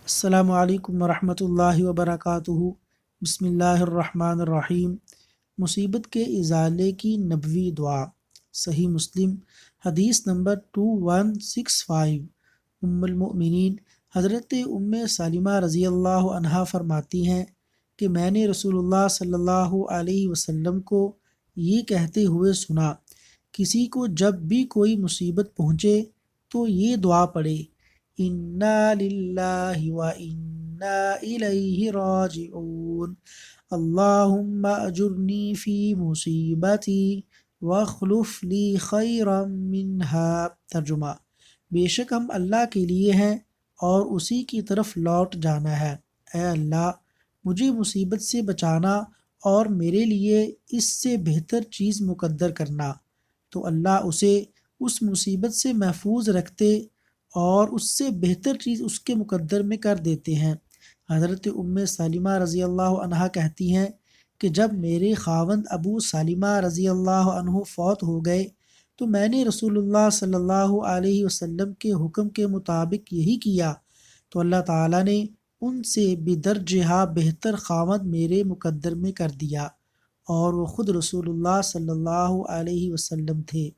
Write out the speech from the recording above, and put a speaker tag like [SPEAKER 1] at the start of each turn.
[SPEAKER 1] السلام علیکم ورحمۃ اللہ وبرکاتہ۔ بسم اللہ الرحمن الرحیم۔ مصیبت کے ازالے کی نبوی دعا۔ صحیح مسلم حدیث نمبر 2165۔ ام المؤمنین حضرت ام سلمہ رضی اللہ عنہا فرماتی ہیں کہ میں نے رسول اللہ صلی اللہ علیہ وسلم کو یہ کہتے ہوئے سنا، کسی کو جب بھی کوئی مصیبت پہنچے تو یہ دعا پڑھے: انا للہ و انا الیہ راجعون، اللہم اجرنی فی مصیبتی واخلف لی خیرا منہا۔ ترجمہ: بے شک ہم اللہ کے لیے ہیں اور اسی کی طرف لوٹ جانا ہے۔ اے اللہ، مجھے مصیبت سے بچانا اور میرے لیے اس سے بہتر چیز مقدر کرنا۔ تو اللہ اسے اس مصیبت سے محفوظ رکھتے اور اس سے بہتر چیز اس کے مقدر میں کر دیتے ہیں۔ حضرت ام سلمہ رضی اللہ عنہا کہتی ہیں کہ جب میرے خاوند ابو سلمہ رضی اللہ عنہ فوت ہو گئے تو میں نے رسول اللہ صلی اللہ علیہ وسلم کے حکم کے مطابق یہی کیا، تو اللہ تعالیٰ نے ان سے بدرجہ بہتر خاوند میرے مقدر میں کر دیا، اور وہ خود رسول اللہ صلی اللہ علیہ وسلم تھے۔